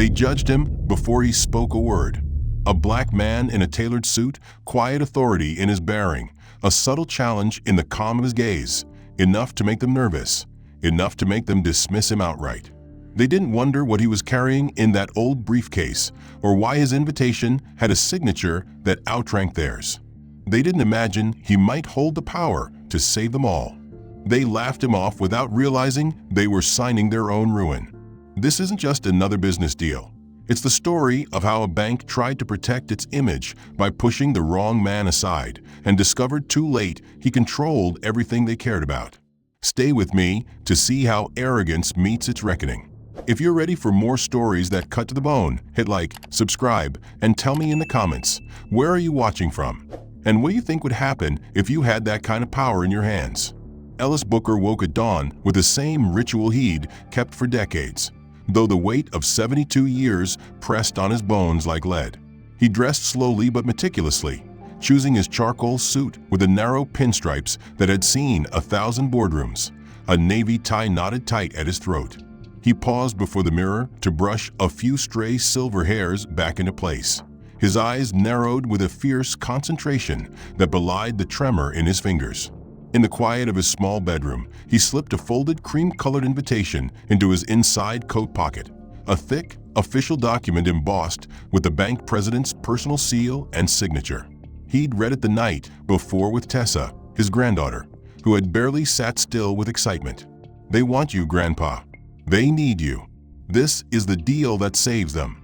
They judged him before he spoke a word. A black man in a tailored suit, quiet authority in his bearing, a subtle challenge in the calm of his gaze, enough to make them nervous, enough to make them dismiss him outright. They didn't wonder what he was carrying in that old briefcase or why his invitation had a signature that outranked theirs. They didn't imagine he might hold the power to save them all. They laughed him off without realizing they were signing their own ruin. This isn't just another business deal. It's the story of how a bank tried to protect its image by pushing the wrong man aside and discovered too late he controlled everything they cared about. Stay with me to see how arrogance meets its reckoning. If you're ready for more stories that cut to the bone, hit like, subscribe, and tell me in the comments, where are you watching from? And what do you think would happen if you had that kind of power in your hands? Ellis Booker woke at dawn with the same ritual he'd kept for decades, though the weight of 72 years pressed on his bones like lead. He dressed slowly but meticulously, choosing his charcoal suit with the narrow pinstripes that had seen 1,000 boardrooms, a navy tie knotted tight at his throat. He paused before the mirror to brush a few stray silver hairs back into place. His eyes narrowed with a fierce concentration that belied the tremor in his fingers. In the quiet of his small bedroom, he slipped a folded cream-colored invitation into his inside coat pocket, a thick, official document embossed with the bank president's personal seal and signature. He'd read it the night before with Tessa, his granddaughter, who had barely sat still with excitement. "They want you, Grandpa. They need you. This is the deal that saves them."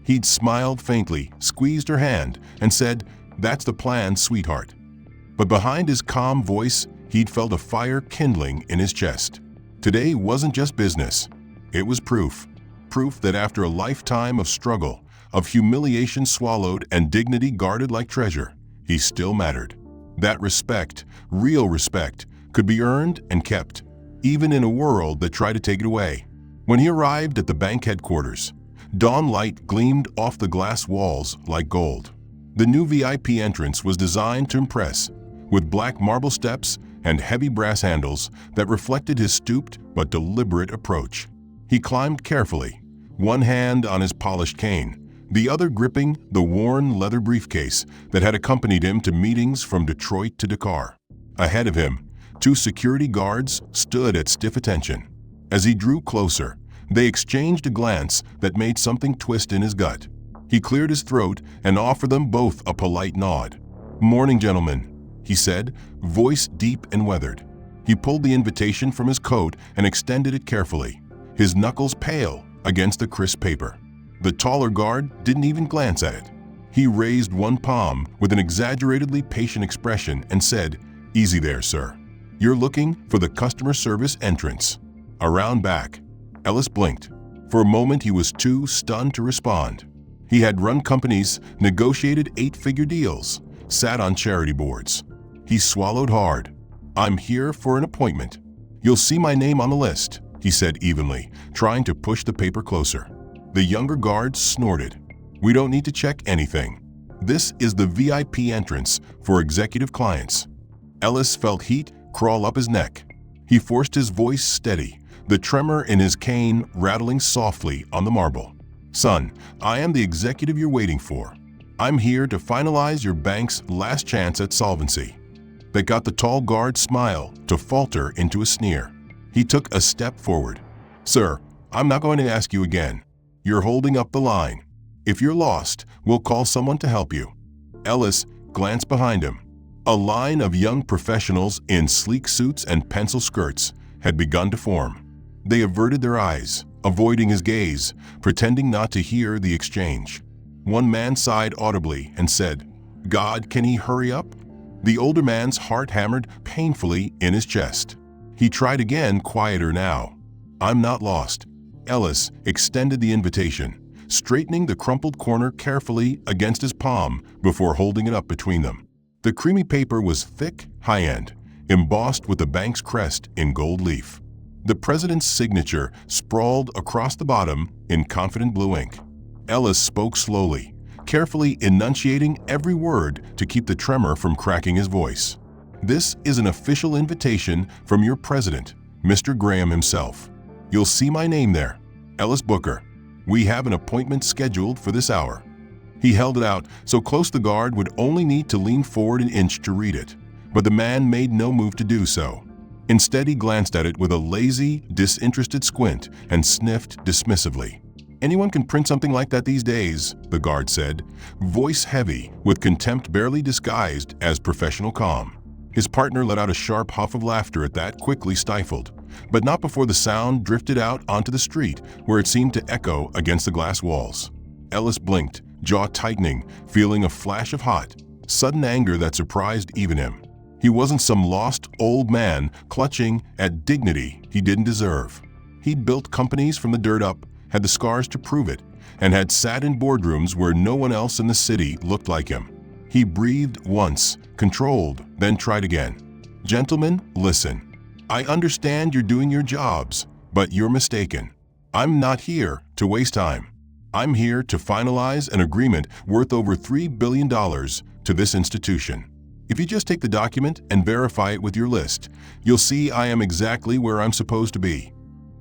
He'd smiled faintly, squeezed her hand, and said, "That's the plan, sweetheart." But behind his calm voice, he'd felt a fire kindling in his chest. Today wasn't just business. It was proof. Proof that after a lifetime of struggle, of humiliation swallowed and dignity guarded like treasure, he still mattered. That respect, real respect, could be earned and kept, even in a world that tried to take it away. When he arrived at the bank headquarters, dawn light gleamed off the glass walls like gold. The new VIP entrance was designed to impress, with black marble steps and heavy brass handles that reflected his stooped but deliberate approach. He climbed carefully, one hand on his polished cane, the other gripping the worn leather briefcase that had accompanied him to meetings from Detroit to Dakar. Ahead of him, 2 security guards stood at stiff attention. As he drew closer, they exchanged a glance that made something twist in his gut. He cleared his throat and offered them both a polite nod. "Morning, gentlemen," he said, voice deep and weathered. He pulled the invitation from his coat and extended it carefully, his knuckles pale against the crisp paper. The taller guard didn't even glance at it. He raised one palm with an exaggeratedly patient expression and said, "Easy there, sir. You're looking for the customer service entrance." Around back, Ellis blinked. For a moment he was too stunned to respond. He had run companies, negotiated 8-figure deals, sat on charity boards. He swallowed hard. "I'm here for an appointment. You'll see my name on the list," he said evenly, trying to push the paper closer. The younger guard snorted. "We don't need to check anything. This is the VIP entrance for executive clients." Ellis felt heat crawl up his neck. He forced his voice steady, the tremor in his cane rattling softly on the marble. "Son, I am the executive you're waiting for. I'm here to finalize your bank's last chance at solvency." That got the tall guard's smile to falter into a sneer. He took a step forward. "Sir, I'm not going to ask you again. You're holding up the line. If you're lost, we'll call someone to help you." Ellis glanced behind him. A line of young professionals in sleek suits and pencil skirts had begun to form. They averted their eyes, avoiding his gaze, pretending not to hear the exchange. One man sighed audibly and said, "God, can he hurry up?" The older man's heart hammered painfully in his chest. He tried again, quieter now. "I'm not lost." Ellis extended the invitation, straightening the crumpled corner carefully against his palm before holding it up between them. The creamy paper was thick, high-end, embossed with the bank's crest in gold leaf. The president's signature sprawled across the bottom in confident blue ink. Ellis spoke slowly, carefully enunciating every word to keep the tremor from cracking his voice. "This is an official invitation from your president, Mr. Graham himself. You'll see my name there, Ellis Booker. "We have an appointment scheduled for this hour." He held it out so close the guard would only need to lean forward an inch to read it, but the man made no move to do so. Instead, he glanced at it with a lazy, disinterested squint and sniffed dismissively. "Anyone can print something like that these days," the guard said, voice heavy, with contempt barely disguised as professional calm. His partner let out a sharp huff of laughter at that, quickly stifled, but not before the sound drifted out onto the street, where it seemed to echo against the glass walls. Ellis blinked, jaw tightening, feeling a flash of hot, sudden anger that surprised even him. He wasn't some lost old man clutching at dignity he didn't deserve. He'd built companies from the dirt up, had the scars to prove it, and had sat in boardrooms where no one else in the city looked like him. He breathed once, controlled, then tried again. "Gentlemen, listen. I understand you're doing your jobs, but you're mistaken. I'm not here to waste time. I'm here to finalize an agreement worth over $3 billion to this institution. If you just take the document and verify it with your list, you'll see I am exactly where I'm supposed to be."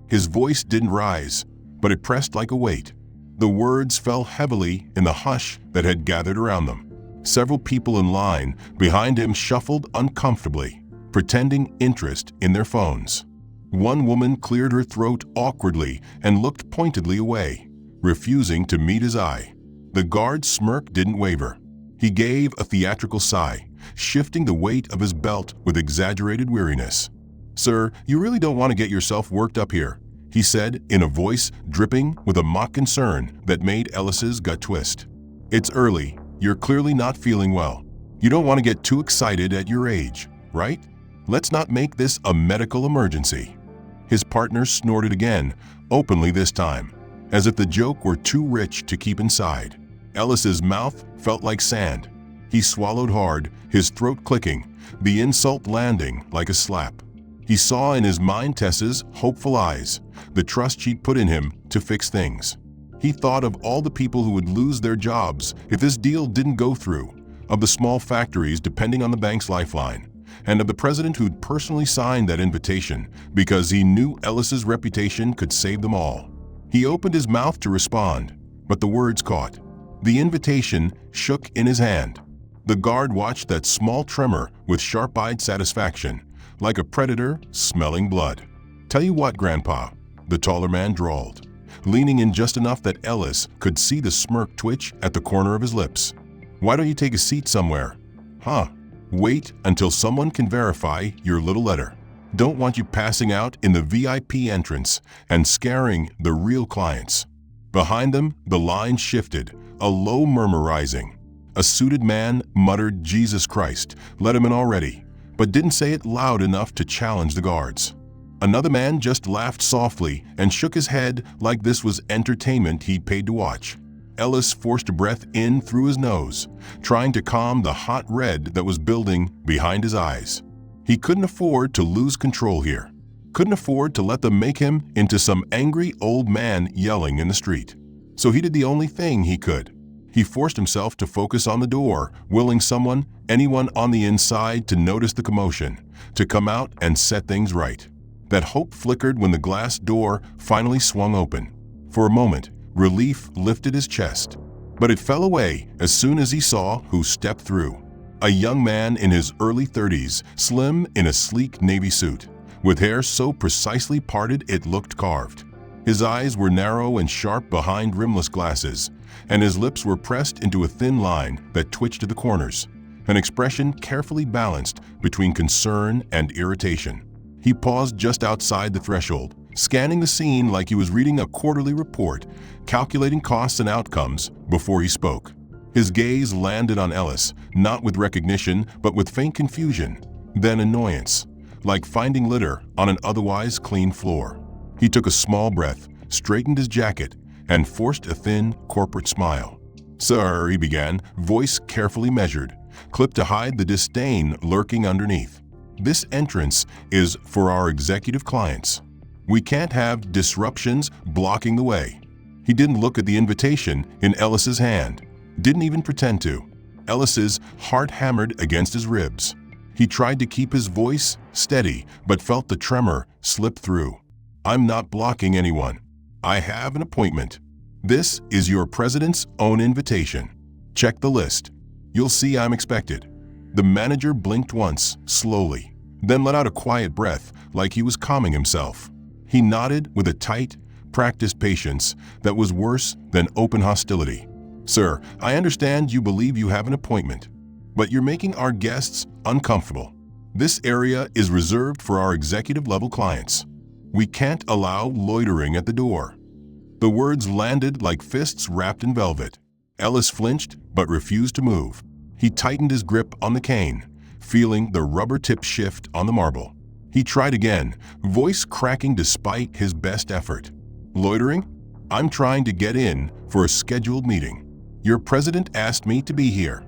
His voice didn't rise, but it pressed like a weight. The words fell heavily in the hush that had gathered around them. Several people in line behind him shuffled uncomfortably, pretending interest in their phones. One woman cleared her throat awkwardly and looked pointedly away, refusing to meet his eye. The guard's smirk didn't waver. He gave a theatrical sigh, shifting the weight of his belt with exaggerated weariness. "Sir, you really don't want to get yourself worked up here," he said in a voice dripping with a mock concern that made Ellis's gut twist. "It's early. You're clearly not feeling well. You don't want to get too excited at your age, right? Let's not make this a medical emergency." His partner snorted again, openly this time, as if the joke were too rich to keep inside. Ellis's mouth felt like sand. He swallowed hard, his throat clicking, the insult landing like a slap. He saw in his mind Tessa's hopeful eyes, the trust she'd put in him to fix things. He thought of all the people who would lose their jobs if this deal didn't go through, of the small factories depending on the bank's lifeline, and of the president who'd personally signed that invitation because he knew Ellis's reputation could save them all. He opened his mouth to respond, but the words caught. The invitation shook in his hand. The guard watched that small tremor with sharp-eyed satisfaction, like a predator smelling blood. "Tell you what, Grandpa," the taller man drawled, leaning in just enough that Ellis could see the smirk twitch at the corner of his lips. "Why don't you take a seat somewhere?" "Huh. Wait until someone can verify your little letter. Don't want you passing out in the VIP entrance and scaring the real clients." Behind them, the line shifted, a low murmur rising. A suited man muttered, "Jesus Christ, let him in already," but didn't say it loud enough to challenge the guards. Another man just laughed softly and shook his head like this was entertainment he'd paid to watch. Ellis forced a breath in through his nose, trying to calm the hot red that was building behind his eyes. He couldn't afford to lose control here. Couldn't afford to let them make him into some angry old man yelling in the street. So he did the only thing he could. He forced himself to focus on the door, willing anyone on the inside to notice the commotion, to come out and set things right. That hope flickered when the glass door finally swung open. For a moment, relief lifted his chest, but it fell away as soon as he saw who stepped through. A young man in his early 30s, slim in a sleek navy suit, with hair so precisely parted it looked carved. His eyes were narrow and sharp behind rimless glasses, and his lips were pressed into a thin line that twitched to the corners, an expression carefully balanced between concern and irritation. He paused just outside the threshold, scanning the scene like he was reading a quarterly report, calculating costs and outcomes before he spoke. His gaze landed on Ellis, not with recognition but with faint confusion, then annoyance, like finding litter on an otherwise clean floor. He took a small breath, straightened his jacket, and forced a thin, corporate smile. "Sir," he began, voice carefully measured, clipped to hide the disdain lurking underneath. "This entrance is for our executive clients. We can't have disruptions blocking the way." He didn't look at the invitation in Ellis's hand, didn't even pretend to. Ellis's heart hammered against his ribs. He tried to keep his voice steady, but felt the tremor slip through. "I'm not blocking anyone. I have an appointment." This is your president's own invitation. Check the list. You'll see I'm expected." The manager blinked once, slowly, then let out a quiet breath like he was calming himself. He nodded with a tight, practiced patience that was worse than open hostility. "Sir, I understand you believe you have an appointment, but you're making our guests uncomfortable. This area is reserved for our executive-level clients. We can't allow loitering at the door." The words landed like fists wrapped in velvet. Ellis flinched but refused to move. He tightened his grip on the cane, feeling the rubber tip shift on the marble. He tried again, voice cracking despite his best effort. "Loitering? I'm trying to get in for a scheduled meeting. Your president asked me to be here."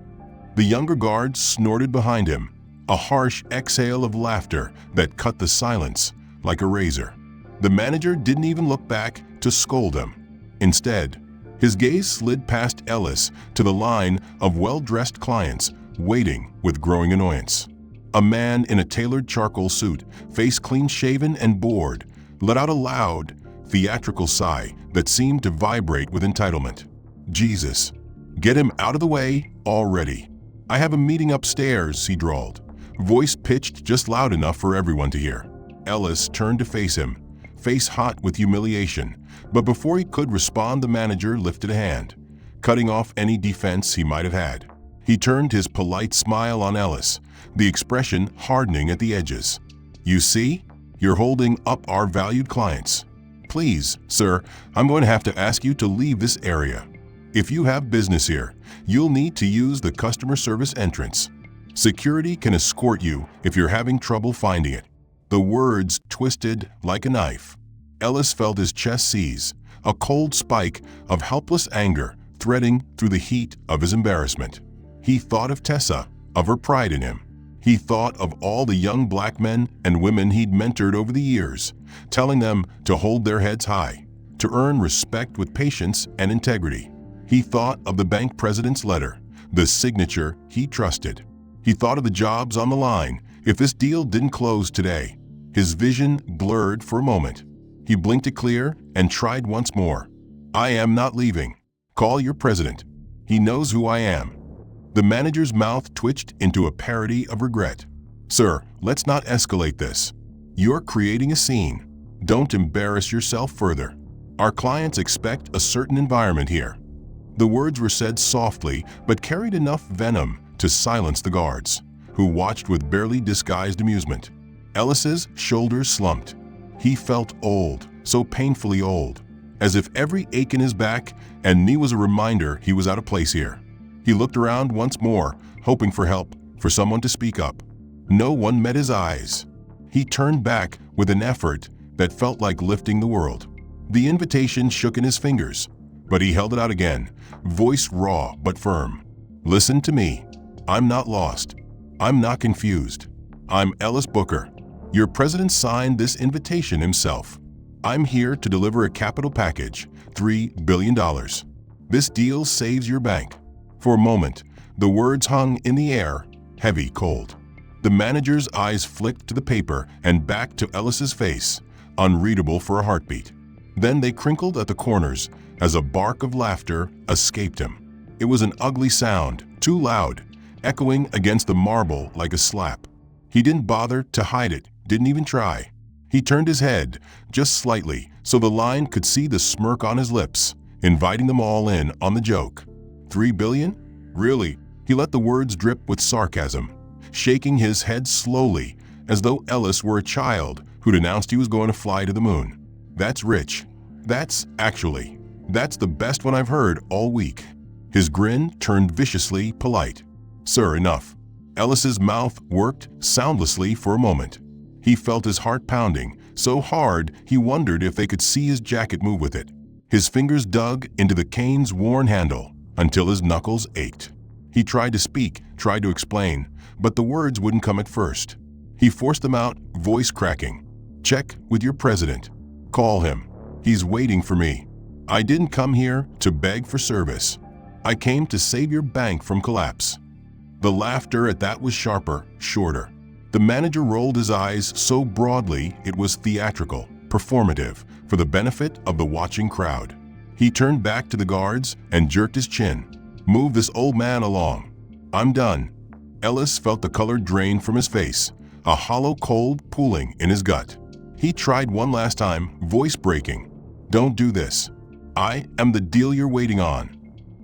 The younger guard snorted behind him, a harsh exhale of laughter that cut the silence like a razor. The manager didn't even look back to scold him. Instead, his gaze slid past Ellis to the line of well-dressed clients waiting with growing annoyance. A man in a tailored charcoal suit, face clean-shaven and bored, let out a loud, theatrical sigh that seemed to vibrate with entitlement. "Jesus, get him out of the way already. I have a meeting upstairs," he drawled, voice pitched just loud enough for everyone to hear. Ellis turned to face him, face hot with humiliation, but before he could respond, the manager lifted a hand, cutting off any defense he might have had. He turned his polite smile on Ellis, the expression hardening at the edges. "You see? You're holding up our valued clients. Please, sir, I'm going to have to ask you to leave this area. If you have business here, you'll need to use the customer service entrance. Security can escort you if you're having trouble finding it." The words twisted like a knife. Ellis felt his chest seize, a cold spike of helpless anger threading through the heat of his embarrassment. He thought of Tessa, of her pride in him. He thought of all the young black men and women he'd mentored over the years, telling them to hold their heads high, to earn respect with patience and integrity. He thought of the bank president's letter, the signature he trusted. He thought of the jobs on the line if this deal didn't close today. His vision blurred for a moment. He blinked it clear and tried once more. "I am not leaving. Call your president. He knows who I am." The manager's mouth twitched into a parody of regret. "Sir, let's not escalate this. You're creating a scene. Don't embarrass yourself further. Our clients expect a certain environment here." The words were said softly but carried enough venom to silence the guards, who watched with barely disguised amusement. Ellis's shoulders slumped. He felt old, so painfully old, as if every ache in his back and knee was a reminder he was out of place here. He looked around once more, hoping for help, for someone to speak up. No one met his eyes. He turned back with an effort that felt like lifting the world. The invitation shook in his fingers, but he held it out again, voice raw but firm. "Listen to me. I'm not lost. I'm not confused. I'm Ellis Booker. Your president signed this invitation himself. I'm here to deliver a capital package, $3 billion. This deal saves your bank." For a moment, the words hung in the air, heavy, cold. The manager's eyes flicked to the paper and back to Ellis's face, unreadable for a heartbeat. Then they crinkled at the corners as a bark of laughter escaped him. It was an ugly sound, too loud, echoing against the marble like a slap. He didn't bother to hide it, didn't even try. He turned his head, just slightly, so the line could see the smirk on his lips, inviting them all in on the joke. $3 billion? Really? He let the words drip with sarcasm, shaking his head slowly, as though Ellis were a child who'd announced he was going to fly to the moon. "That's rich. That's the best one I've heard all week." His grin turned viciously polite. "Sir, enough." Ellis's mouth worked soundlessly for a moment. He felt his heart pounding, so hard he wondered if they could see his jacket move with it. His fingers dug into the cane's worn handle until his knuckles ached. He tried to speak, tried to explain, but the words wouldn't come at first. He forced them out, voice cracking. "Check with your president. Call him. He's waiting for me. I didn't come here to beg for service. I came to save your bank from collapse." The laughter at that was sharper, shorter. The manager rolled his eyes so broadly it was theatrical, performative, for the benefit of the watching crowd. He turned back to the guards and jerked his chin. "Move this old man along. I'm done." Ellis felt the color drain from his face, a hollow cold pooling in his gut. He tried one last time, voice breaking. "Don't do this. I am the deal you're waiting on."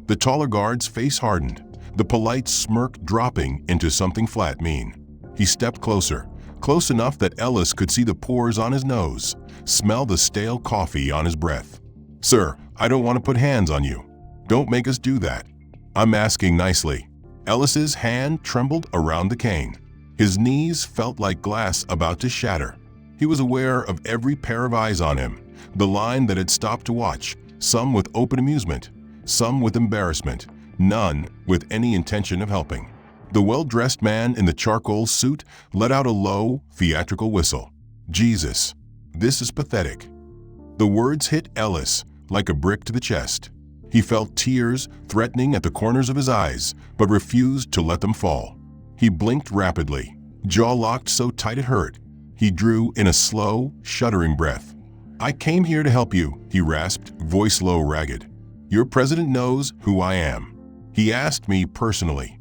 The taller guard's face hardened, the polite smirk dropping into something flat mean. He stepped closer, close enough that Ellis could see the pores on his nose, smell the stale coffee on his breath. "Sir, I don't want to put hands on you. Don't make us do that. I'm asking nicely." Ellis's hand trembled around the cane. His knees felt like glass about to shatter. He was aware of every pair of eyes on him, the line that had stopped to watch, some with open amusement, some with embarrassment, none with any intention of helping. The well-dressed man in the charcoal suit let out a low, theatrical whistle. "Jesus, this is pathetic." The words hit Ellis like a brick to the chest. He felt tears threatening at the corners of his eyes, but refused to let them fall. He blinked rapidly, jaw locked so tight it hurt. He drew in a slow, shuddering breath. "I came here to help you," he rasped, voice low, ragged. "Your president knows who I am. He asked me personally."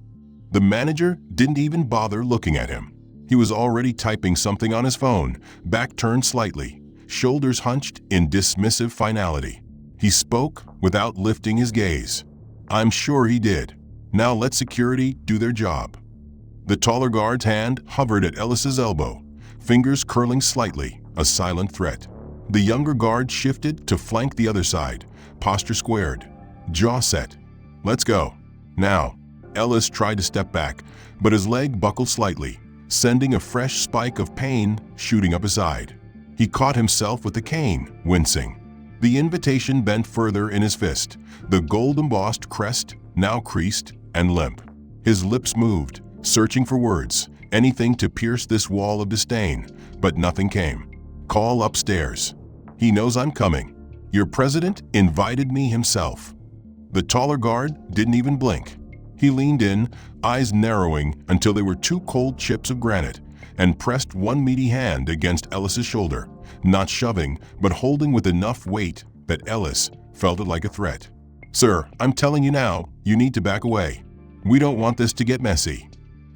The manager didn't even bother looking at him. He was already typing something on his phone, back turned slightly, shoulders hunched in dismissive finality. He spoke without lifting his gaze. "I'm sure he did. Now let security do their job." The taller guard's hand hovered at Ellis's elbow, fingers curling slightly, a silent threat. The younger guard shifted to flank the other side, posture squared, jaw set. "Let's go. Now." Ellis tried to step back, but his leg buckled slightly, sending a fresh spike of pain shooting up his side. He caught himself with the cane, wincing. The invitation bent further in his fist, the gold-embossed crest now creased and limp. His lips moved, searching for words, anything to pierce this wall of disdain, but nothing came. "Call upstairs. He knows I'm coming. Your president invited me himself." The taller guard didn't even blink. He leaned in, eyes narrowing until they were two cold chips of granite, and pressed one meaty hand against Ellis's shoulder, not shoving, but holding with enough weight that Ellis felt it like a threat. "Sir, I'm telling you now, you need to back away. We don't want this to get messy."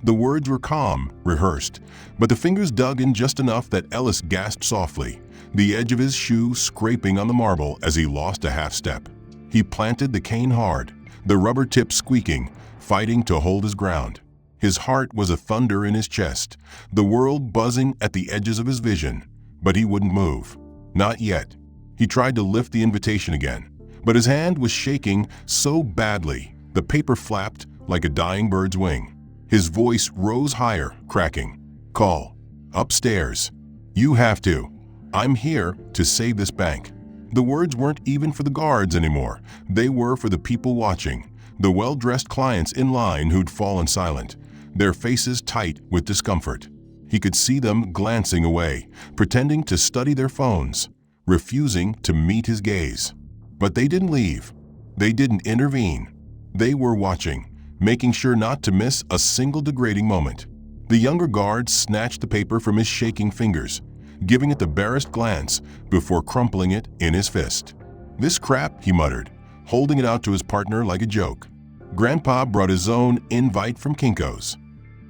The words were calm, rehearsed, but the fingers dug in just enough that Ellis gasped softly, the edge of his shoe scraping on the marble as he lost a half step. He planted the cane hard, the rubber tip squeaking, fighting to hold his ground. His heart was a thunder in his chest, the world buzzing at the edges of his vision, but he wouldn't move. Not yet. He tried to lift the invitation again, but his hand was shaking so badly the paper flapped like a dying bird's wing. His voice rose higher, cracking. "Call. Upstairs. You have to. I'm here to save this bank." The words weren't even for the guards anymore. They were for the people watching, the well-dressed clients in line who'd fallen silent, their faces tight with discomfort. He could see them glancing away, pretending to study their phones, refusing to meet his gaze. But they didn't leave. They didn't intervene. They were watching, making sure not to miss a single degrading moment. The younger guard snatched the paper from his shaking fingers, giving it the barest glance before crumpling it in his fist. "This crap," he muttered, holding it out to his partner like a joke. Grandpa brought his own invite from Kinko's.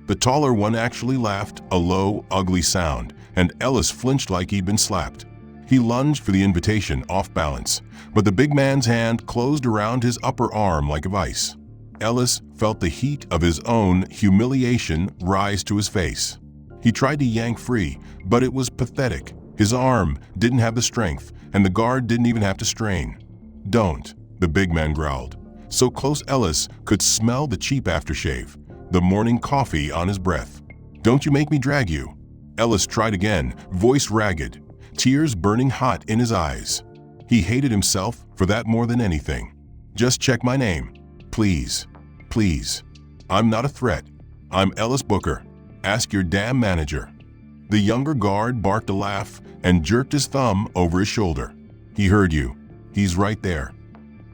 The taller one actually laughed, a low, ugly sound, and Ellis flinched like he'd been slapped. He lunged for the invitation, off balance, but the big man's hand closed around his upper arm like a vice. Ellis felt the heat of his own humiliation rise to his face. He tried to yank free, but it was pathetic. His arm didn't have the strength, and the guard didn't even have to strain. "Don't," the big man growled, so close Ellis could smell the cheap aftershave, the morning coffee on his breath. "Don't you make me drag you." Ellis tried again, voice ragged, tears burning hot in his eyes. He hated himself for that more than anything. "Just check my name. Please. Please. I'm not a threat. I'm Ellis Booker. Ask your damn manager." The younger guard barked a laugh and jerked his thumb over his shoulder. "He heard you. He's right there."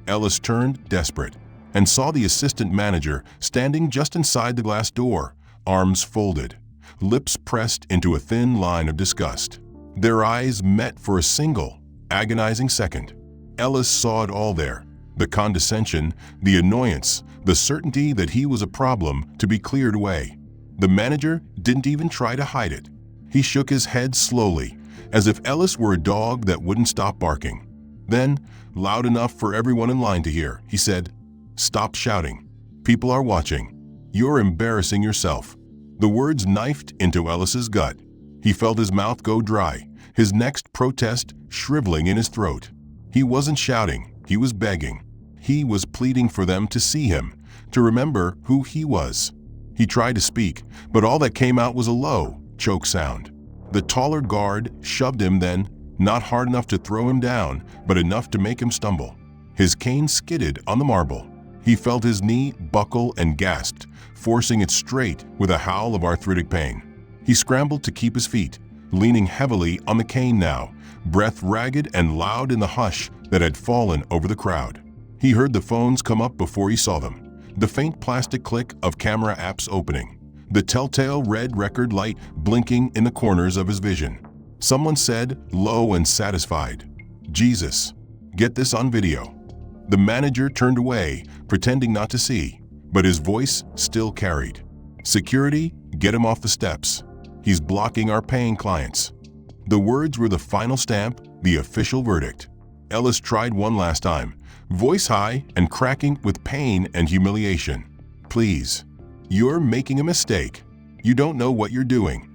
Ellis turned, desperate, and saw the assistant manager standing just inside the glass door, arms folded, lips pressed into a thin line of disgust. Their eyes met for a single, agonizing second. Ellis saw it all there. The condescension, the annoyance, the certainty that he was a problem to be cleared away. The manager didn't even try to hide it. He shook his head slowly, as if Ellis were a dog that wouldn't stop barking. Then, loud enough for everyone in line to hear, he said, "Stop shouting. People are watching. You're embarrassing yourself." The words knifed into Ellis's gut. He felt his mouth go dry, his next protest shriveling in his throat. He wasn't shouting, he was begging. He was pleading for them to see him, to remember who he was. He tried to speak, but all that came out was a low, choke sound. The taller guard shoved him then, not hard enough to throw him down, but enough to make him stumble. His cane skidded on the marble. He felt his knee buckle and gasped, forcing it straight with a howl of arthritic pain. He scrambled to keep his feet, leaning heavily on the cane now, breath ragged and loud in the hush that had fallen over the crowd. He heard the phones come up before he saw them, the faint plastic click of camera apps opening, the telltale red record light blinking in the corners of his vision. Someone said, low and satisfied, "Jesus, get this on video." The manager turned away, pretending not to see, but his voice still carried. "Security, get him off the steps. He's blocking our paying clients." The words were the final stamp, the official verdict. Ellis tried one last time, voice high and cracking with pain and humiliation. "Please, you're making a mistake. You don't know what you're doing."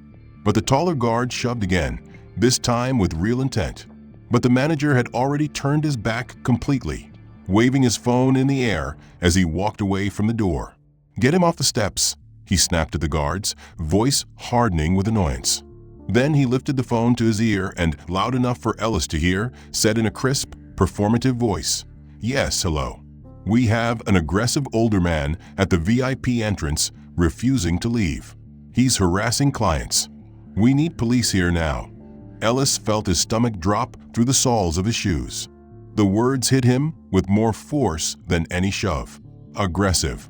But the taller guard shoved again, this time with real intent. But the manager had already turned his back completely, waving his phone in the air as he walked away from the door. "Get him off the steps," he snapped at the guards, voice hardening with annoyance. Then he lifted the phone to his ear and, loud enough for Ellis to hear, said in a crisp, performative voice, "Yes, hello. We have an aggressive older man at the VIP entrance refusing to leave. He's harassing clients. We need police here now." Ellis felt his stomach drop through the soles of his shoes. The words hit him with more force than any shove. Aggressive.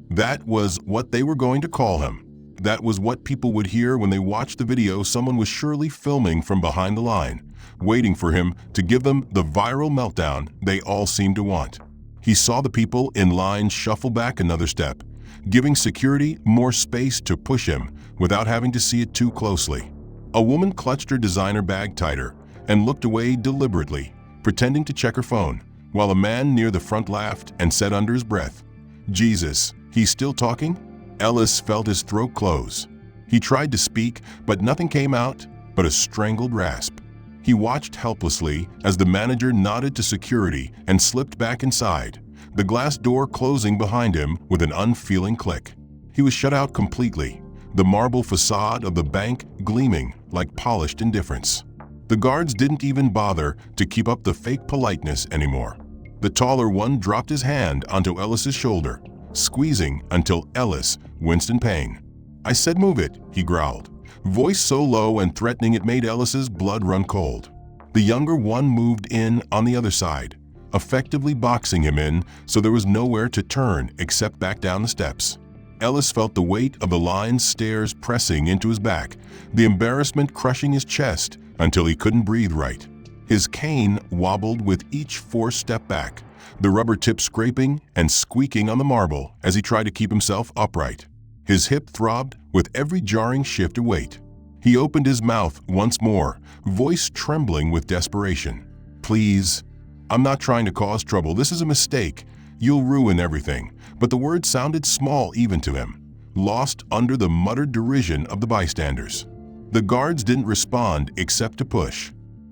That was what they were going to call him. That was what people would hear when they watched the video someone was surely filming from behind the line, waiting for him to give them the viral meltdown they all seemed to want. He saw the people in line shuffle back another step, giving security more space to push him without having to see it too closely. A woman clutched her designer bag tighter and looked away deliberately, pretending to check her phone, while a man near the front laughed and said under his breath, "Jesus, he's still talking?" Ellis felt his throat close. He tried to speak, but nothing came out but a strangled rasp. He watched helplessly as the manager nodded to security and slipped back inside, the glass door closing behind him with an unfeeling click. He was shut out completely, the marble facade of the bank gleaming like polished indifference. The guards didn't even bother to keep up the fake politeness anymore. The taller one dropped his hand onto Ellis's shoulder, squeezing until Ellis winced in pain. "I said move it," he growled, voice so low and threatening it made Ellis's blood run cold. The younger one moved in on the other side, effectively boxing him in so there was nowhere to turn except back down the steps. Ellis felt the weight of the line's stairs pressing into his back, the embarrassment crushing his chest until he couldn't breathe right. His cane wobbled with each forced step back, the rubber tip scraping and squeaking on the marble as he tried to keep himself upright. His hip throbbed with every jarring shift of weight. He opened his mouth once more, voice trembling with desperation. "Please, I'm not trying to cause trouble. This is a mistake. You'll ruin everything." But the words sounded small even to him, lost under the muttered derision of the bystanders. The guards didn't respond except to push.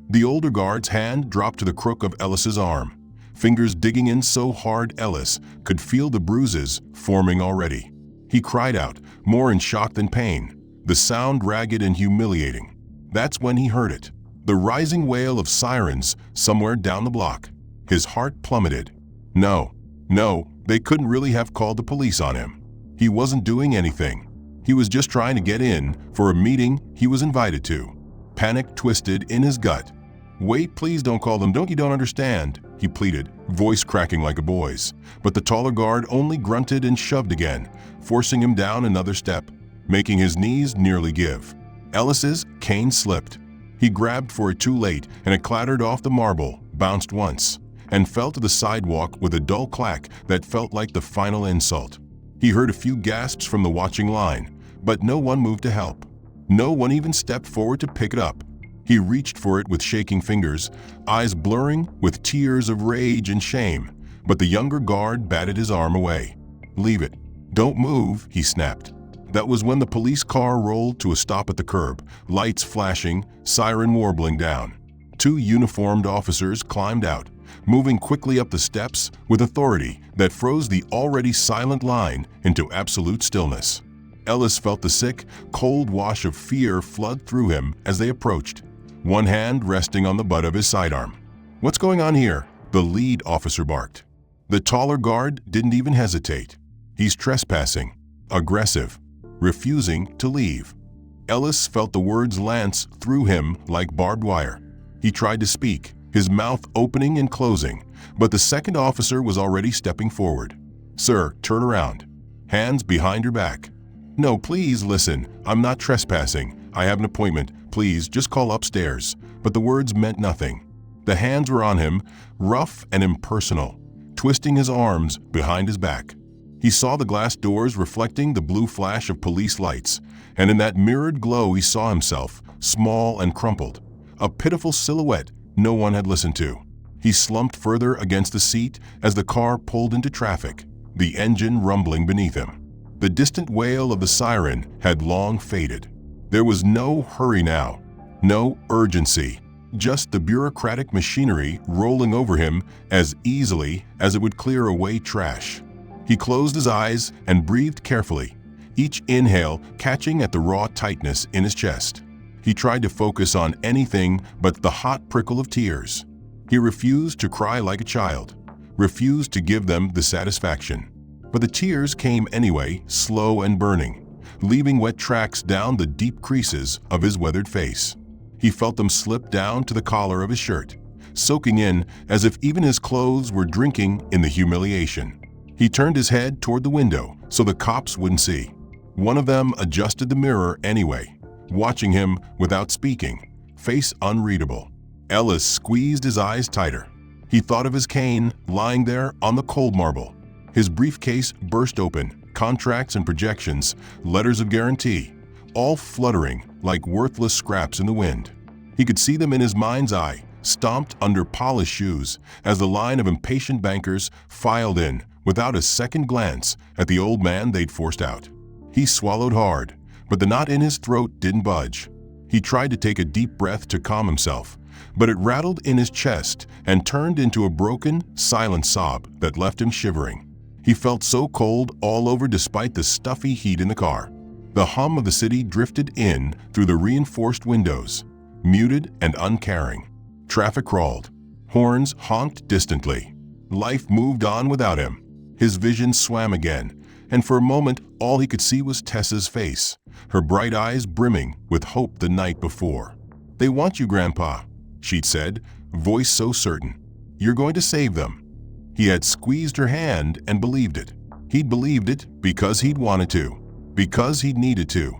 The older guard's hand dropped to the crook of Ellis's arm, fingers digging in so hard Ellis could feel the bruises forming already. He cried out, more in shock than pain, the sound ragged and humiliating. That's when he heard it, the rising wail of sirens somewhere down the block. His heart plummeted. No, they couldn't really have called the police on him. He wasn't doing anything. He was just trying to get in for a meeting he was invited to. Panic twisted in his gut. "Wait, please don't call them. You don't understand," he pleaded, voice cracking like a boy's. But the taller guard only grunted and shoved again, forcing him down another step, making his knees nearly give. Ellis's cane slipped. He grabbed for it too late and it clattered off the marble, bounced once. and fell to the sidewalk with a dull clack that felt like the final insult. He heard a few gasps from the watching line, but no one moved to help. No one even stepped forward to pick it up. He reached for it with shaking fingers, eyes blurring with tears of rage and shame, but the younger guard batted his arm away. "Leave it. Don't move," he snapped. That was when the police car rolled to a stop at the curb, lights flashing, siren warbling down. Two uniformed officers climbed out, moving quickly up the steps with authority that froze the already silent line into absolute stillness. Ellis felt the sick, cold wash of fear flood through him as they approached, one hand resting on the butt of his sidearm. "What's going on here?" the lead officer barked. The taller guard didn't even hesitate. "He's trespassing, aggressive, refusing to leave." Ellis felt the words lance through him like barbed wire. He tried to speak, his mouth opening and closing, but the second officer was already stepping forward. "Sir, turn around. Hands behind your back." "No, please listen. I'm not trespassing. I have an appointment. Please, just call upstairs." But the words meant nothing. The hands were on him, rough and impersonal, twisting his arms behind his back. He saw the glass doors reflecting the blue flash of police lights, and in that mirrored glow he saw himself, small and crumpled, a pitiful silhouette no one had listened to. He slumped further against the seat as the car pulled into traffic, the engine rumbling beneath him. The distant wail of the siren had long faded. There was no hurry now, no urgency, just the bureaucratic machinery rolling over him as easily as it would clear away trash. He closed his eyes and breathed carefully, each inhale catching at the raw tightness in his chest. He tried to focus on anything but the hot prickle of tears. He refused to cry like a child, refused to give them the satisfaction. But the tears came anyway, slow and burning, leaving wet tracks down the deep creases of his weathered face. He felt them slip down to the collar of his shirt, soaking in as if even his clothes were drinking in the humiliation. He turned his head toward the window so the cops wouldn't see. One of them adjusted the mirror anyway, watching him without speaking, face unreadable. Ellis squeezed his eyes tighter. He thought of his cane lying there on the cold marble. His briefcase burst open, contracts and projections, letters of guarantee, all fluttering like worthless scraps in the wind. He could see them in his mind's eye, stomped under polished shoes, as the line of impatient bankers filed in without a second glance at the old man they'd forced out. He swallowed hard, but the knot in his throat didn't budge. He tried to take a deep breath to calm himself, but it rattled in his chest and turned into a broken, silent sob that left him shivering. He felt so cold all over despite the stuffy heat in the car. The hum of the city drifted in through the reinforced windows, muted and uncaring. Traffic crawled. Horns honked distantly. Life moved on without him. His vision swam again, and for a moment all he could see was Tessa's face, her bright eyes brimming with hope the night before. "They want you, Grandpa," she'd said, voice so certain. "You're going to save them." He had squeezed her hand and believed it. He'd believed it because he'd wanted to, because he'd needed to.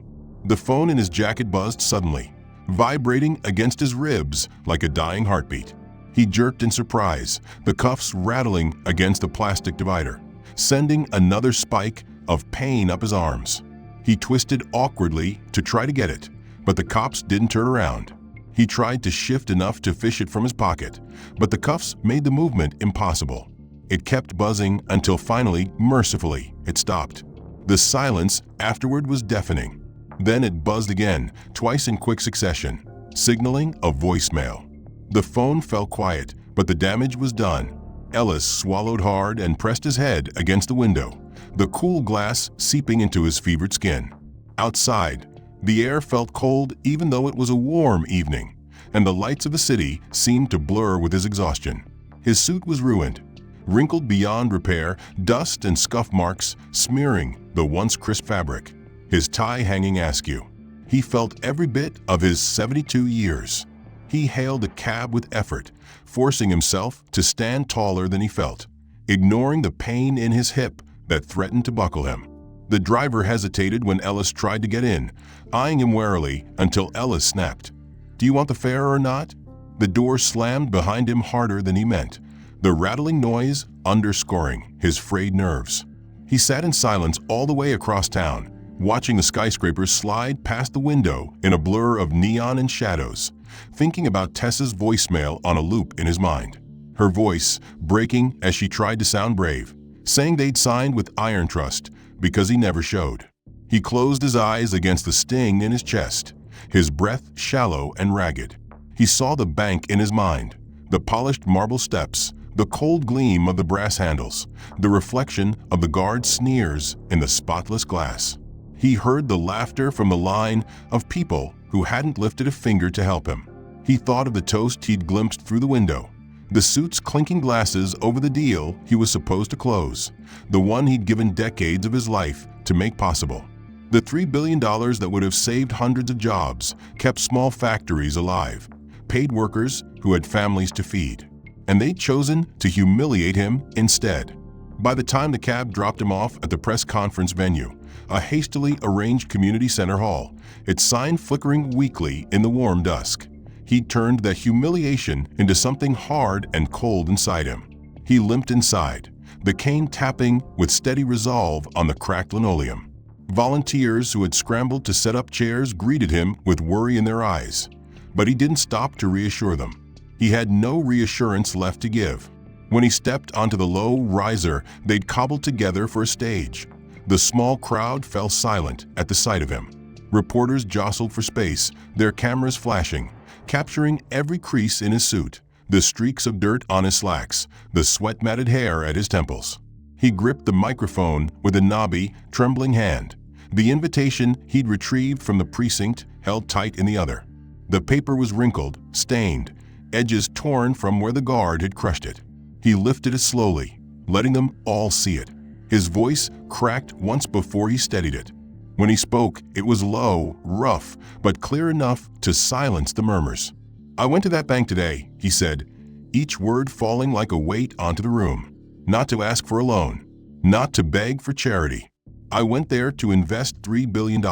The phone in his jacket buzzed suddenly, vibrating against his ribs like a dying heartbeat. He jerked in surprise, the cuffs rattling against the plastic divider, sending another spike of pain up his arms. He twisted awkwardly to try to get it, but the cops didn't turn around. He tried to shift enough to fish it from his pocket, but the cuffs made the movement impossible. It kept buzzing until finally, mercifully, it stopped. The silence afterward was deafening. Then it buzzed again, twice in quick succession, signaling a voicemail. The phone fell quiet, but the damage was done. Ellis swallowed hard and pressed his head against the window, the cool glass seeping into his fevered skin. Outside, the air felt cold even though it was a warm evening, and the lights of the city seemed to blur with his exhaustion. His suit was ruined, wrinkled beyond repair, dust and scuff marks smearing the once crisp fabric, his tie hanging askew. He felt every bit of his 72 years. He hailed a cab with effort, forcing himself to stand taller than he felt, ignoring the pain in his hip that threatened to buckle him. The driver hesitated when Ellis tried to get in, eyeing him warily until Ellis snapped, "Do you want the fare or not?" The door slammed behind him harder than he meant. the rattling noise underscoring his frayed nerves. He sat in silence all the way across town, watching the skyscrapers slide past the window in a blur of neon and shadows, thinking about Tessa's voicemail on a loop in his mind. Her voice breaking as she tried to sound brave, saying they'd signed with Iron Trust because he never showed. He closed his eyes against the sting in his chest, his breath shallow and ragged. He saw the bank in his mind, the polished marble steps, the cold gleam of the brass handles, the reflection of the guard's sneers in the spotless glass. He heard the laughter from the line of people who hadn't lifted a finger to help him. He thought of the toast he'd glimpsed through the window, the suit's clinking glasses over the deal he was supposed to close, the one he'd given decades of his life to make possible. The $3 billion that would have saved hundreds of jobs, kept small factories alive, paid workers who had families to feed. And they'd chosen to humiliate him instead. By the time the cab dropped him off at the press conference venue, a hastily arranged community center hall, its sign flickering weakly in the warm dusk, he turned that humiliation into something hard and cold inside him. He limped inside, the cane tapping with steady resolve on the cracked linoleum. Volunteers who had scrambled to set up chairs greeted him with worry in their eyes, but he didn't stop to reassure them. He had no reassurance left to give. When he stepped onto the low riser they'd cobbled together for a stage, the small crowd fell silent at the sight of him. Reporters jostled for space, their cameras flashing, capturing every crease in his suit, the streaks of dirt on his slacks, the sweat-matted hair at his temples. He gripped the microphone with a knobby, trembling hand, the invitation he'd retrieved from the precinct held tight in the other. The paper was wrinkled, stained, edges torn from where the guard had crushed it. He lifted it slowly, letting them all see it. His voice cracked once before he steadied it. When he spoke, it was low, rough, but clear enough to silence the murmurs. "I went to that bank today," he said, each word falling like a weight onto the room. "Not to ask for a loan, not to beg for charity. I went there to invest $3 billion.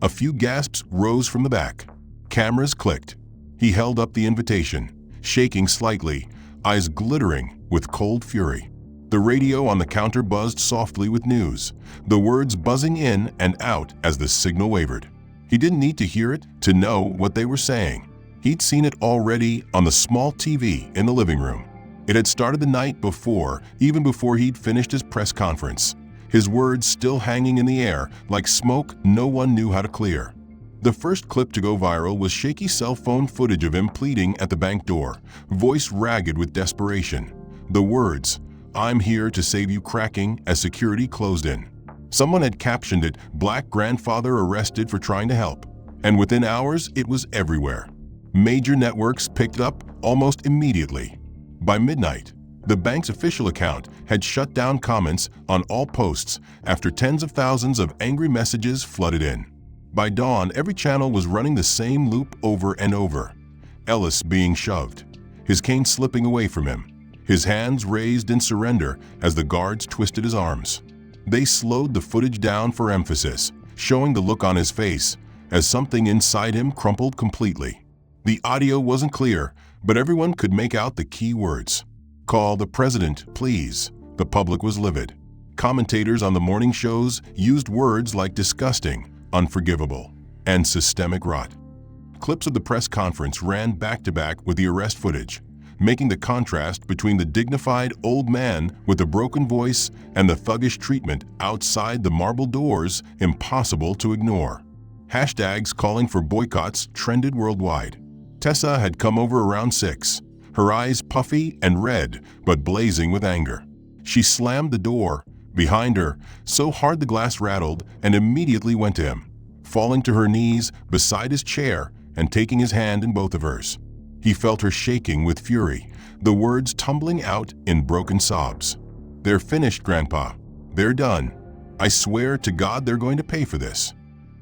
A few gasps rose from the back. Cameras clicked. He held up the invitation, shaking slightly, eyes glittering with cold fury. The radio on the counter buzzed softly with news, the words buzzing in and out as the signal wavered. He didn't need to hear it to know what they were saying. He'd seen it already on the small TV in the living room. It had started the night before, even before he'd finished his press conference, his words still hanging in the air like smoke no one knew how to clear. The first clip to go viral was shaky cell phone footage of him pleading at the bank door, voice ragged with desperation. The words, "I'm here to save you," cracking as security closed in. Someone had captioned it, "Black grandfather arrested for trying to help," and within hours it was everywhere. Major networks picked it up almost immediately. By midnight, the bank's official account had shut down comments on all posts after tens of thousands of angry messages flooded in. By dawn, every channel was running the same loop over and over. Ellis being shoved, his cane slipping away from him, his hands raised in surrender as the guards twisted his arms. They slowed the footage down for emphasis, showing the look on his face as something inside him crumpled completely. The audio wasn't clear, but everyone could make out the key words. "Call the president, please." The public was livid. Commentators on the morning shows used words like disgusting, unforgivable, and systemic rot. Clips of the press conference ran back-to-back with the arrest footage, making the contrast between the dignified old man with a broken voice and the thuggish treatment outside the marble doors impossible to ignore. Hashtags calling for boycotts trended worldwide. Tessa had come over around 6, her eyes puffy and red but blazing with anger. She slammed the door behind her so hard the glass rattled and immediately went to him, falling to her knees beside his chair and taking his hand in both of hers. He felt her shaking with fury, the words tumbling out in broken sobs. "They're finished, Grandpa. They're done. I swear to God they're going to pay for this."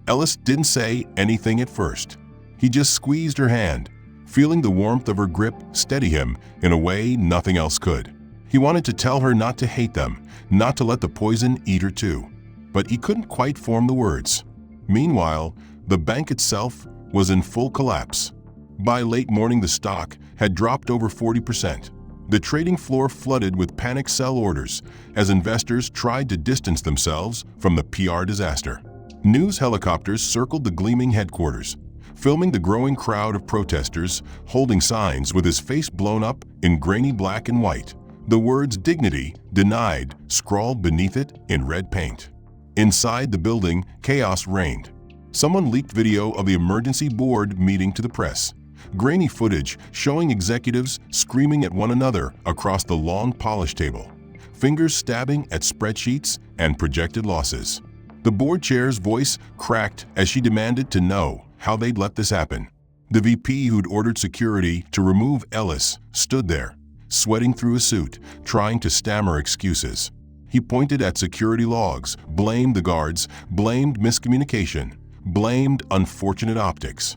Ellis didn't say anything at first. He just squeezed her hand, feeling the warmth of her grip steady him in a way nothing else could. He wanted to tell her not to hate them, not to let the poison eat her too, but he couldn't quite form the words. Meanwhile, the bank itself was in full collapse. By late morning, the stock had dropped over 40%. The trading floor flooded with panic sell orders as investors tried to distance themselves from the PR disaster. News helicopters circled the gleaming headquarters, filming the growing crowd of protesters holding signs with his face blown up in grainy black and white. The words "dignity denied" scrawled beneath it in red paint. Inside the building, chaos reigned. Someone leaked video of the emergency board meeting to the press. Grainy footage showing executives screaming at one another across the long polished table, fingers stabbing at spreadsheets and projected losses. The board chair's voice cracked as she demanded to know how they'd let this happen. The VP who'd ordered security to remove Ellis stood there, sweating through a suit, trying to stammer excuses. He pointed at security logs, blamed the guards, blamed miscommunication, blamed unfortunate optics.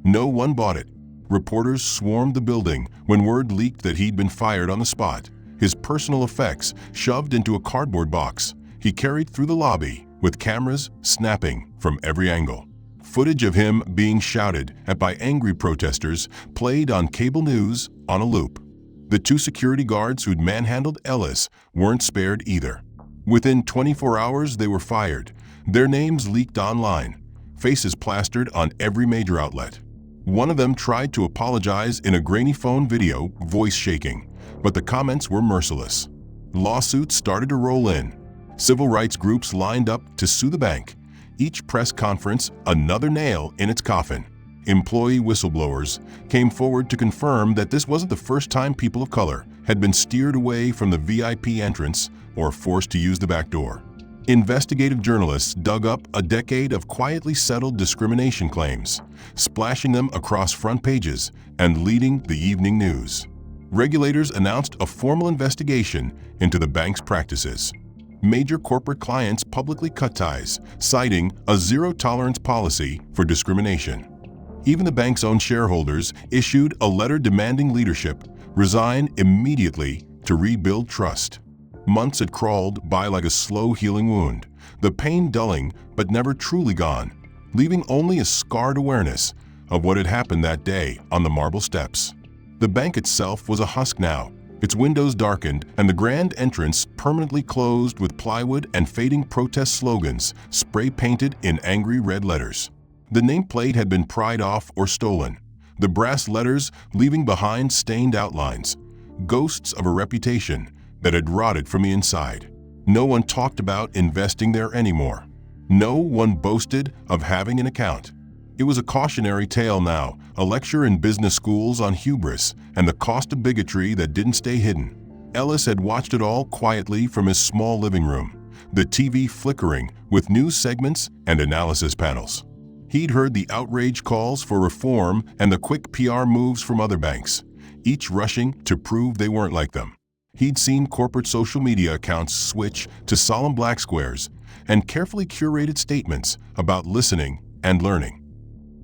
No one bought it. Reporters swarmed the building when word leaked that he'd been fired on the spot, his personal effects shoved into a cardboard box he carried through the lobby, with cameras snapping from every angle. Footage of him being shouted at by angry protesters played on cable news on a loop. The two security guards who'd manhandled Ellis weren't spared either. Within 24 hours, they were fired. Their names leaked online, faces plastered on every major outlet. One of them tried to apologize in a grainy phone video, voice shaking, but the comments were merciless. Lawsuits started to roll in. Civil rights groups lined up to sue the bank. Each press conference, another nail in its coffin. Employee whistleblowers came forward to confirm that this wasn't the first time people of color had been steered away from the VIP entrance or forced to use the back door. Investigative journalists dug up a decade of quietly settled discrimination claims, splashing them across front pages and leading the evening news. Regulators announced a formal investigation into the bank's practices. Major corporate clients publicly cut ties, citing a zero-tolerance policy for discrimination. Even the bank's own shareholders issued a letter demanding leadership resign immediately to rebuild trust. Months had crawled by like a slow-healing wound, the pain dulling but never truly gone, leaving only a scarred awareness of what had happened that day on the marble steps. The bank itself was a husk now, its windows darkened and the grand entrance permanently closed with plywood and fading protest slogans spray-painted in angry red letters. The nameplate had been pried off or stolen, the brass letters leaving behind stained outlines, ghosts of a reputation that had rotted from the inside. No one talked about investing there anymore. No one boasted of having an account. It was a cautionary tale now, a lecture in business schools on hubris and the cost of bigotry that didn't stay hidden. Ellis had watched it all quietly from his small living room, the TV flickering with news segments and analysis panels. He'd heard the outrage calls for reform and the quick PR moves from other banks, each rushing to prove they weren't like them. He'd seen corporate social media accounts switch to solemn black squares and carefully curated statements about listening and learning.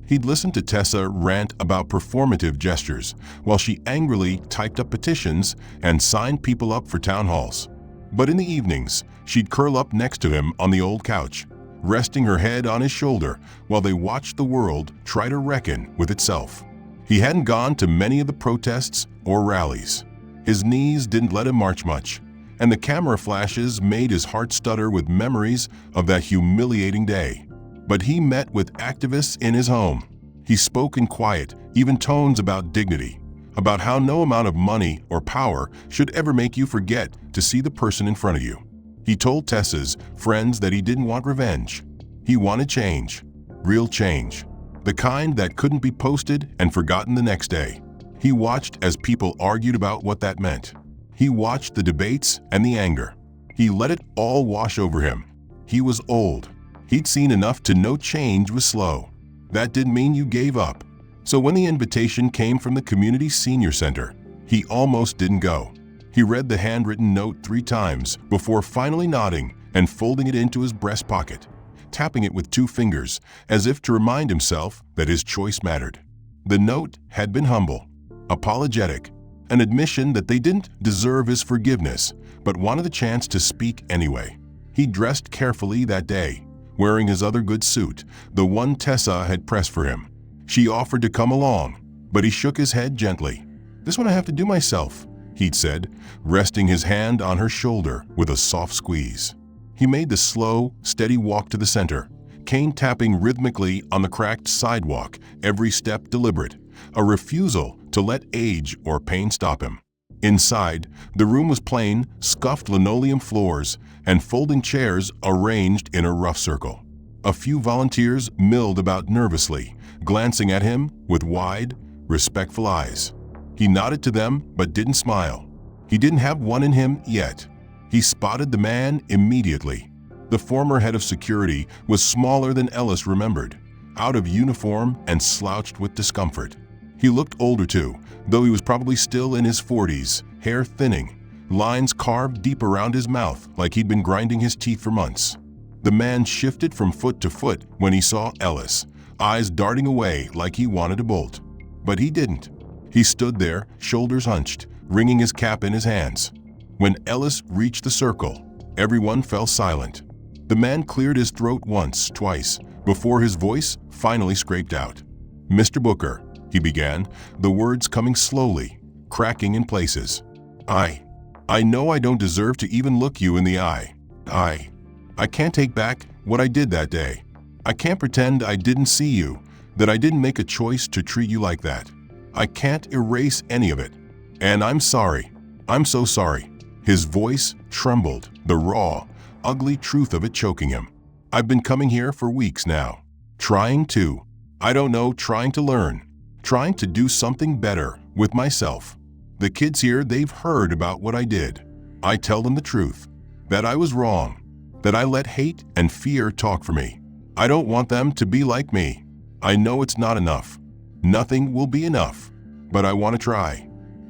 He'd listened to Tessa rant about performative gestures while she angrily typed up petitions and signed people up for town halls. But in the evenings, she'd curl up next to him on the old couch, resting her head on his shoulder while they watched the world try to reckon with itself. He hadn't gone to many of the protests or rallies. His knees didn't let him march much, and the camera flashes made his heart stutter with memories of that humiliating day. But he met with activists in his home. He spoke in quiet, even tones about dignity, about how no amount of money or power should ever make you forget to see the person in front of you. He told Tessa's friends that he didn't want revenge. He wanted change, real change, the kind that couldn't be posted and forgotten the next day. He watched as people argued about what that meant. He watched the debates and the anger. He let it all wash over him. He was old. He'd seen enough to know change was slow. That didn't mean you gave up. So when the invitation came from the community senior center, he almost didn't go. He read the handwritten note 3 times before finally nodding and folding it into his breast pocket, tapping it with 2 fingers as if to remind himself that his choice mattered. The note had been humble, apologetic, an admission that they didn't deserve his forgiveness, but wanted the chance to speak anyway. He dressed carefully that day, wearing his other good suit, the one Tessa had pressed for him. She offered to come along, but he shook his head gently. "This one I have to do myself," he'd said, resting his hand on her shoulder with a soft squeeze. He made the slow, steady walk to the center, cane tapping rhythmically on the cracked sidewalk, every step deliberate, a refusal to let age or pain stop him. Inside, the room was plain, scuffed linoleum floors and folding chairs arranged in a rough circle. A few volunteers milled about nervously, glancing at him with wide, respectful eyes. He nodded to them but didn't smile. He didn't have one in him yet. He spotted the man immediately. The former head of security was smaller than Ellis remembered, out of uniform and slouched with discomfort. He looked older too, though he was probably still in his 40s, hair thinning, lines carved deep around his mouth like he'd been grinding his teeth for months. The man shifted from foot to foot when he saw Ellis, eyes darting away like he wanted to bolt. But he didn't. He stood there, shoulders hunched, wringing his cap in his hands. When Ellis reached the circle, everyone fell silent. The man cleared his throat once, twice, before his voice finally scraped out. "Mr. Booker," he began, the words coming slowly, cracking in places. I know I don't deserve to even look you in the eye. I can't take back what I did that day. I can't pretend I didn't see you, that I didn't make a choice to treat you like that. I can't erase any of it. And I'm sorry. I'm so sorry." His voice trembled, the raw, ugly truth of it choking him. "I've been coming here for weeks now, trying to learn, trying to do something better with myself. The kids here, they've heard about what I did. I tell them the truth, that I was wrong, that I let hate and fear talk for me. I don't want them to be like me. I know it's not enough. Nothing will be enough, but I want to try."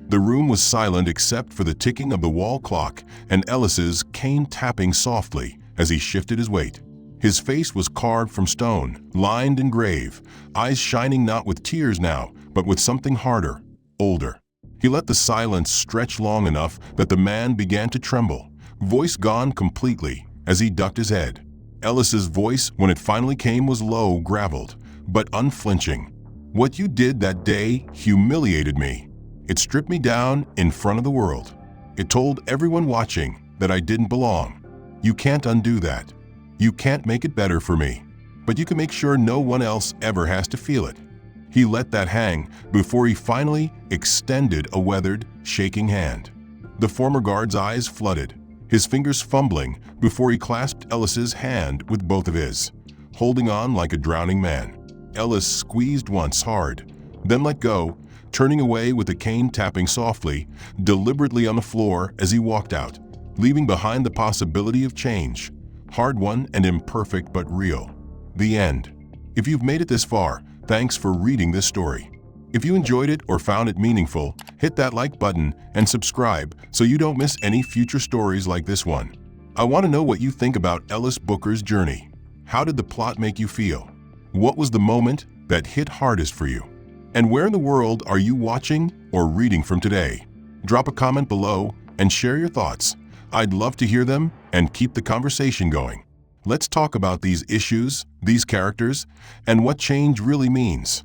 The room was silent except for the ticking of the wall clock and Ellis's cane tapping softly as he shifted his weight. His face was carved from stone, lined and grave, eyes shining not with tears now, but with something harder, older. He let the silence stretch long enough that the man began to tremble, voice gone completely as he ducked his head. Ellis's voice, when it finally came, was low, graveled, but unflinching. "What you did that day humiliated me. It stripped me down in front of the world. It told everyone watching that I didn't belong. You can't undo that. You can't make it better for me, but you can make sure no one else ever has to feel it." He let that hang before he finally extended a weathered, shaking hand. The former guard's eyes flooded, his fingers fumbling before he clasped Ellis's hand with both of his, holding on like a drowning man. Ellis squeezed once hard, then let go, turning away with the cane tapping softly, deliberately on the floor as he walked out, leaving behind the possibility of change. Hard won and imperfect but real. The end. If you've made it this far, thanks for reading this story. If you enjoyed it or found it meaningful, hit that like button and subscribe so you don't miss any future stories like this one. I want to know what you think about Ellis Booker's journey. How did the plot make you feel? What was the moment that hit hardest for you? And where in the world are you watching or reading from today? Drop a comment below and share your thoughts. I'd love to hear them and keep the conversation going. Let's talk about these issues, these characters, and what change really means.